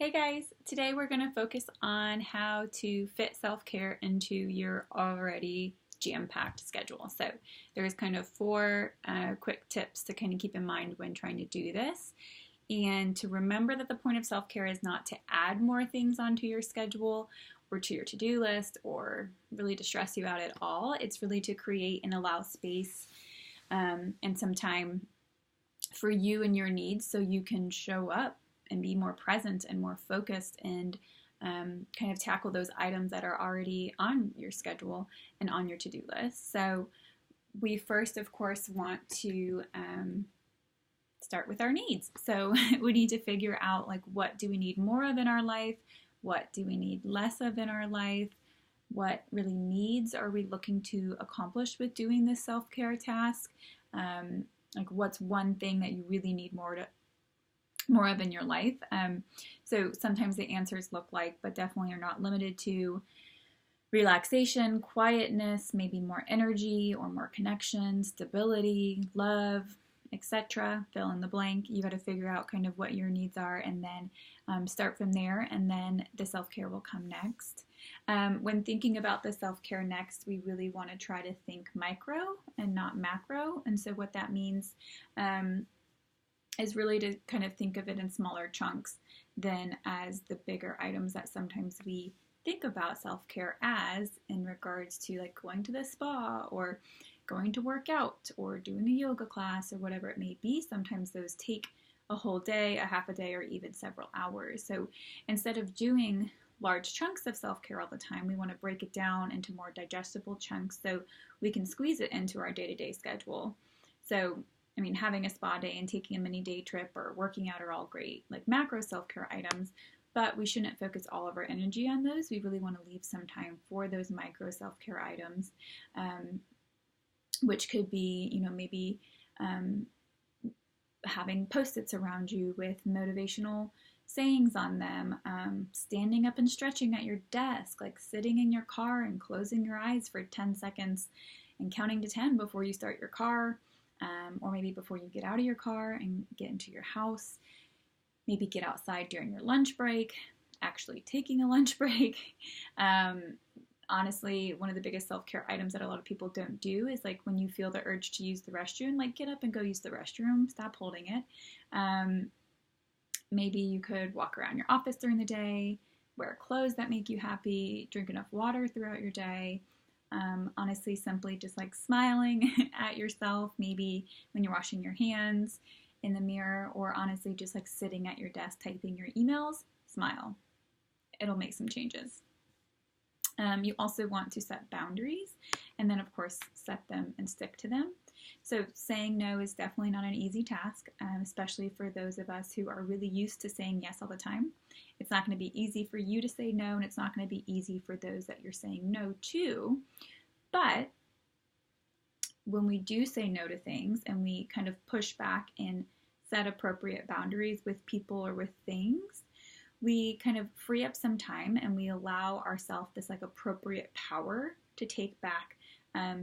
Hey guys, today we're going to focus on how to fit self-care into your already jam-packed schedule. So there's kind of four quick tips to kind of keep in mind when trying to do this. And to remember that the point of self-care is not to add more things onto your schedule or to your to-do list or really to stress you out at all. It's really to create and allow space and some time for you and your needs so you can show up and be more present and more focused and kind of tackle those items that are already on your schedule and on your to-do list. So we first, of course, want to start with our needs. So we need to figure out, like, what do we need more of in our life? What do we need less of in our life? What really needs are we looking to accomplish with doing this self-care task? Like, what's one thing that you really need more of in your life? So sometimes the answers look like, but definitely are not limited to, relaxation, quietness, maybe more energy or more connection, stability, love, etc. Fill in the blank. You got to figure out kind of what your needs are and then start from there, and then the self-care will come next. When thinking about the self-care next, we really want to try to think micro and not macro. And so what that means is really to kind of think of it in smaller chunks than as the bigger items that sometimes we think about self-care as, in regards to like going to the spa or going to work out or doing a yoga class or whatever it may be. Sometimes those take a whole day, a half a day, or even several hours. So instead of doing large chunks of self-care all the time, we want to break it down into more digestible chunks so we can squeeze it into our day-to-day schedule. So I mean, having a spa day and taking a mini day trip or working out are all great, like macro self-care items, but we shouldn't focus all of our energy on those. We really want to leave some time for those micro self-care items, which could be, maybe having Post-its around you with motivational sayings on them, standing up and stretching at your desk, like sitting in your car and closing your eyes for 10 seconds and counting to 10 before you start your car. Or maybe before you get out of your car and get into your house. Maybe get outside during your lunch break, actually taking a lunch break. Honestly, one of the biggest self-care items that a lot of people don't do is, like, when you feel the urge to use the restroom, like, get up and go use the restroom. Stop holding it. Maybe you could walk around your office during the day, wear clothes that make you happy, drink enough water throughout your day. Honestly, simply just like smiling at yourself, maybe when you're washing your hands in the mirror, or honestly just like sitting at your desk typing your emails, smile. It'll make some changes. You also want to set boundaries, and then of course set them and stick to them. So saying no is definitely not an easy task, especially for those of us who are really used to saying yes all the time. It's not going to be easy for you to say no, and it's not going to be easy for those that you're saying no to. But when we do say no to things and we kind of push back and set appropriate boundaries with people or with things, we kind of free up some time and we allow ourselves this like appropriate power to take back,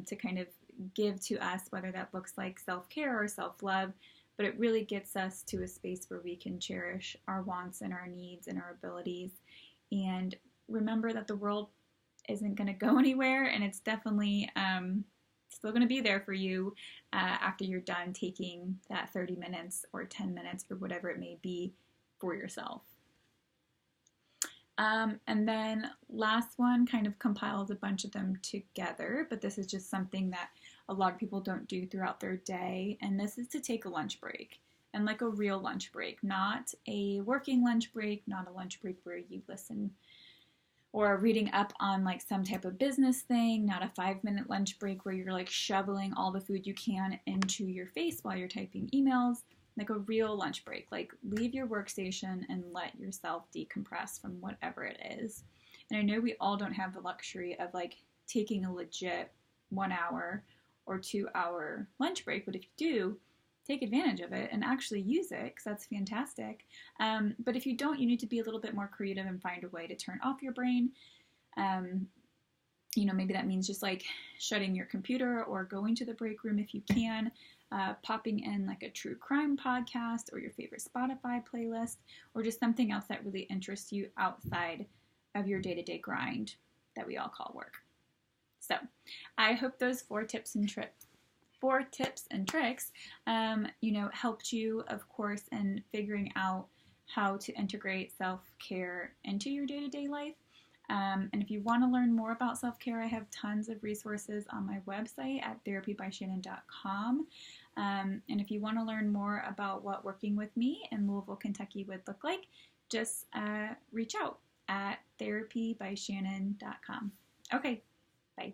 to kind of give to us, whether that looks like self-care or self-love, but it really gets us to a space where we can cherish our wants and our needs and our abilities, and remember that the world isn't going to go anywhere, and it's definitely still going to be there for you after you're done taking that 30 minutes or 10 minutes or whatever it may be for yourself. And then last one kind of compiles a bunch of them together, but this is just something that a lot of people don't do throughout their day, and this is to take a lunch break, and like a real lunch break, not a working lunch break, not a lunch break where you listen or are reading up on like some type of business thing, not a 5-minute lunch break where you're like shoveling all the food you can into your face while you're typing emails. Like a real lunch break, like leave your workstation and let yourself decompress from whatever it is. And I know we all don't have the luxury of like taking a legit 1 hour or 2 hour lunch break, but if you do, take advantage of it and actually use it, because that's fantastic. But if you don't, you need to be a little bit more creative and find a way to turn off your brain. Maybe that means just like shutting your computer or going to the break room if you can, popping in like a true crime podcast or your favorite Spotify playlist, or just something else that really interests you outside of your day-to-day grind that we all call work. So I hope those four tips and tricks, helped you, of course, in figuring out how to integrate self-care into your day-to-day life. And if you want to learn more about self-care, I have tons of resources on my website at therapybyshannon.com. And if you want to learn more about what working with me in Louisville, Kentucky would look like, just reach out at therapybyshannon.com. Okay, bye.